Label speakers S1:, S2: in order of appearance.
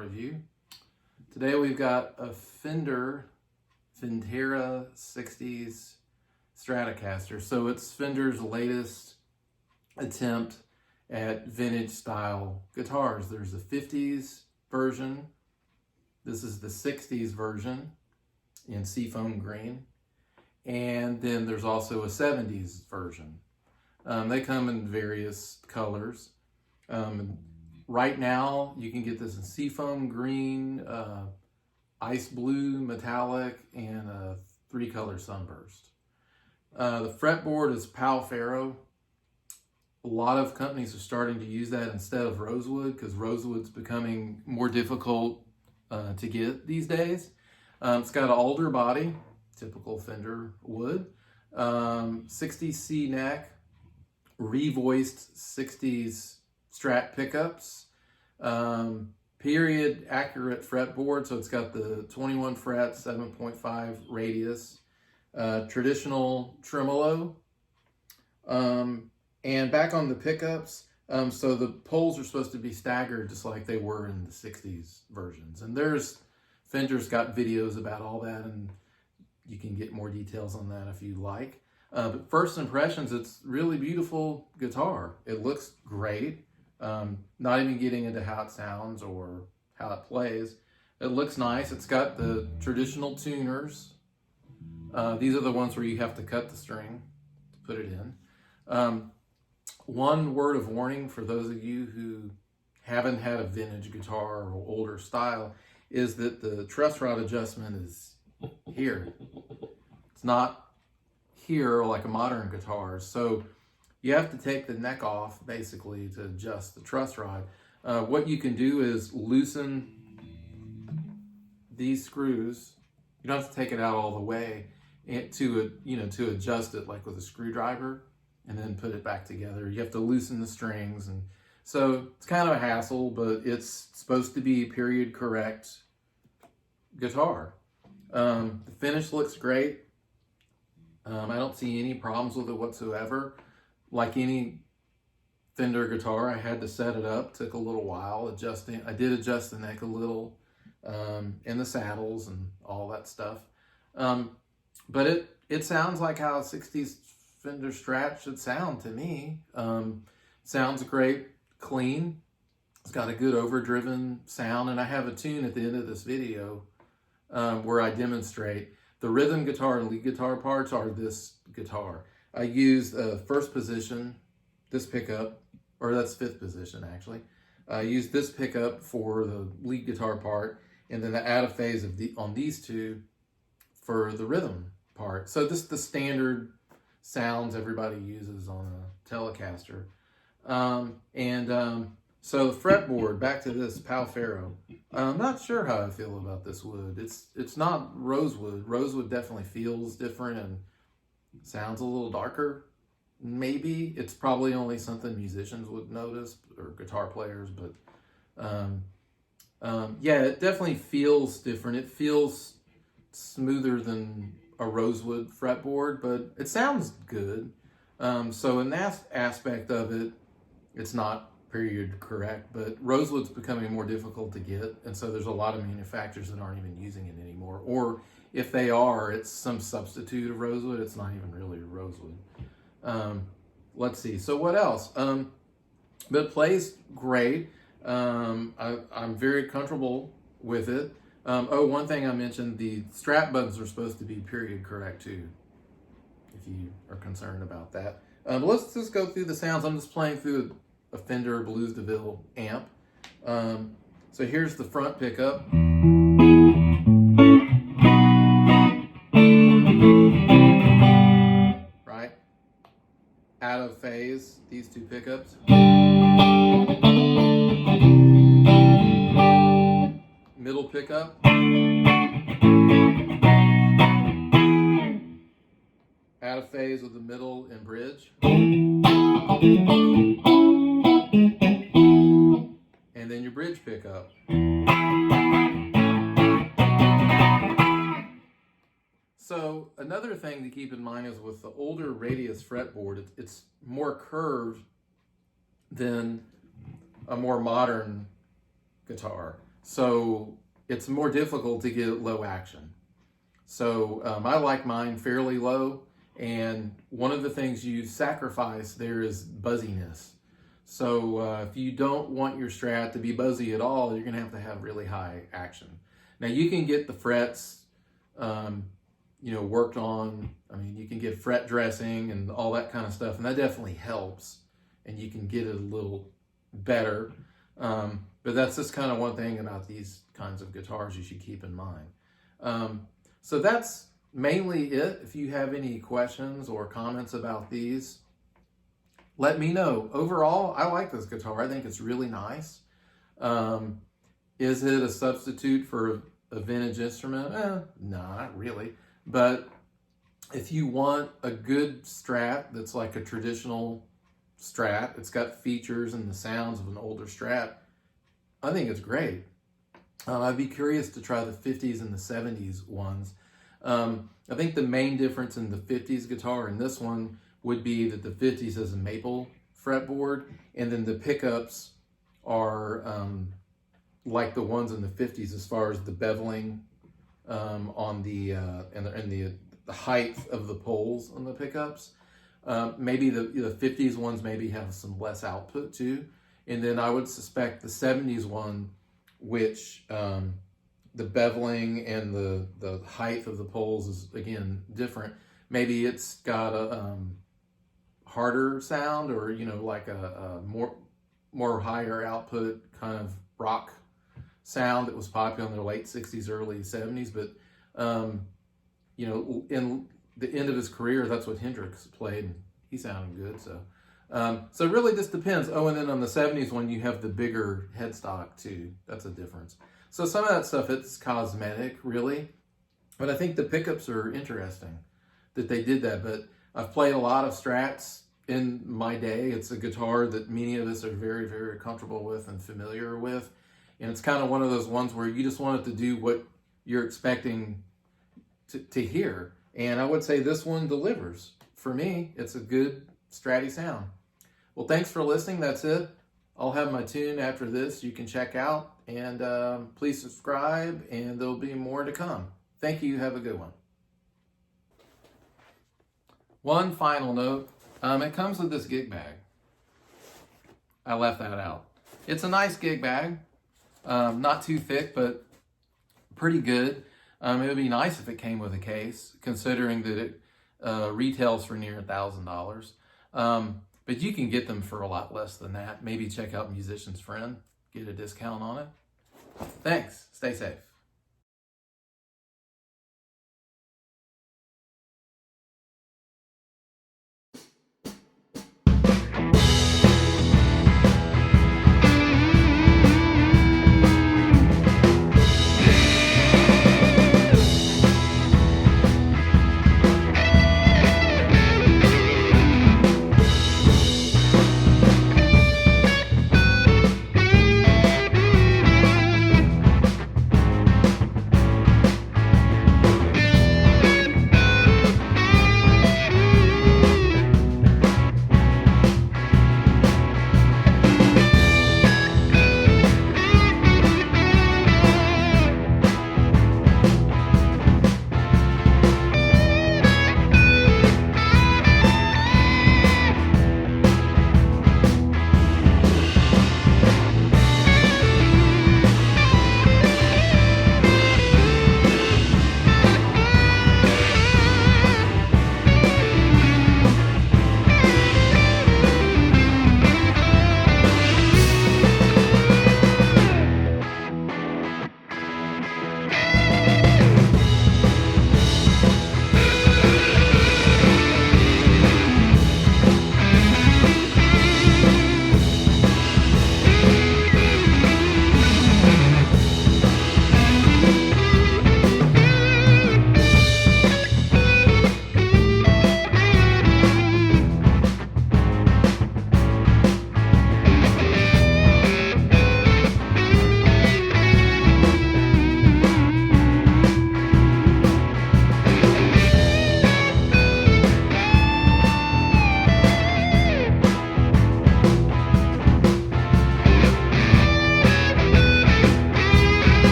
S1: review. Today we've got a Fender Vintera 60s Stratocaster. So it's Fender's latest attempt at vintage style guitars. There's a 50s version. This is the 60s version in seafoam green. And then there's also a 70s version. They come in various colors. Right now, you can get this in seafoam green, ice blue, metallic, and a 3-color sunburst. The fretboard is Pal Ferro. A lot of companies are starting to use that instead of rosewood because rosewood's becoming more difficult to get these days. It's got an Alder body, typical Fender wood, 60C neck, revoiced 60s Strat pickups, period accurate fretboard, so it's got the 21 fret, 7.5 radius, traditional tremolo, and back on the pickups, so the poles are supposed to be staggered just like they were in the 60s versions. And Fender's got videos about all that, and you can get more details on that if you like. But first impressions, it's really beautiful guitar. It looks great. Not even getting into how it sounds or how it plays. It looks nice. It's got the traditional tuners. These are the ones where you have to cut the string to put it in. One word of warning for those of you who haven't had a vintage guitar or older style is that the truss rod adjustment is here. It's not here like a modern guitar. So you have to take the neck off basically to adjust the truss rod. What you can do is loosen these screws. You don't have to take it out all the way to adjust it like with a screwdriver and then put it back together. You have to loosen the strings, and so it's kind of a hassle, but it's supposed to be period correct guitar. The finish looks great. I don't see any problems with it whatsoever. Like any Fender guitar, I had to set it up. Took a little while adjusting. I did adjust the neck a little, in the saddles and all that stuff. But it sounds like how a 60s Fender Strat should sound to me. Sounds great, clean. It's got a good overdriven sound, and I have a tune at the end of this video where I demonstrate. The rhythm guitar and lead guitar parts are this guitar. I used first position, this pickup, or that's fifth position actually. I used this pickup for the lead guitar part, and then the out of phase on these two for the rhythm part. So this is the standard sounds everybody uses on a Telecaster. So the fretboard, back to this Pal Ferro. I'm not sure how I feel about this wood. It's not rosewood. Rosewood definitely feels different and sounds a little darker. Maybe it's probably only something musicians would notice or guitar players, but yeah, it definitely feels different. It feels smoother than a rosewood fretboard, but it sounds good. So in that aspect of it, it's not period correct, but rosewood's becoming more difficult to get, and so there's a lot of manufacturers that aren't even using it anymore, or if they are, it's some substitute of rosewood. It's not even really rosewood. Let's see, so what else? But it plays great. I'm very comfortable with it. One thing I mentioned, the strap buttons are supposed to be period correct too, if you are concerned about that. But let's just go through the sounds. I'm just playing through a Fender Blues DeVille amp. So here's the front pickup. Right? Out of phase, these two pickups. Middle pickup. Out of phase with the middle and bridge. And then your bridge pickup. So another thing to keep in mind is with the older radius fretboard, it's more curved than a more modern guitar. So it's more difficult to get low action. So I like mine fairly low, and one of the things you sacrifice there is buzziness. So if you don't want your Strat to be buzzy at all, you're gonna have to have really high action. Now you can get the frets, worked on. I mean, you can get fret dressing and all that kind of stuff, and that definitely helps, and you can get it a little better. But that's just kind of one thing about these kinds of guitars you should keep in mind. So that's mainly it. If you have any questions or comments about these, let me know. Overall, I like this guitar. I think it's really nice. Is it a substitute for a vintage instrument? No, not really. But if you want a good Strat that's like a traditional Strat, it's got features and the sounds of an older Strat, I think it's great. I'd be curious to try the 50s and the 70s ones. I think the main difference in the 50s guitar and this one would be that the 50s has a maple fretboard, and then the pickups are like the ones in the 50s as far as the beveling on the height of the poles on the pickups. Maybe the 50s ones maybe have some less output too. And then I would suspect the 70s one, which the beveling and the height of the poles is, again, different. Maybe it's got a harder sound, or, like a more higher output kind of rock sound that was popular in the late 60s, early 70s. But, in the end of his career, that's what Hendrix played, and he sounded good. So it really just depends. Oh, and then on the 70s one, you have the bigger headstock too. That's a difference. So some of that stuff, it's cosmetic, really. But I think the pickups are interesting that they did that. But I've played a lot of Strats in my day. It's a guitar that many of us are very, very comfortable with and familiar with. And it's kind of one of those ones where you just want it to do what you're expecting to hear. And I would say this one delivers. For me, it's a good Stratty sound. Well, thanks for listening. That's it. I'll have my tune after this you can check out. And please subscribe, and there'll be more to come. Thank you. Have a good one. One final note. It comes with this gig bag. I left that out. It's a nice gig bag. Not too thick, but pretty good. It would be nice if it came with a case, considering that it retails for near $1,000. But you can get them for a lot less than that. Maybe check out Musician's Friend, get a discount on it. Thanks. Stay safe.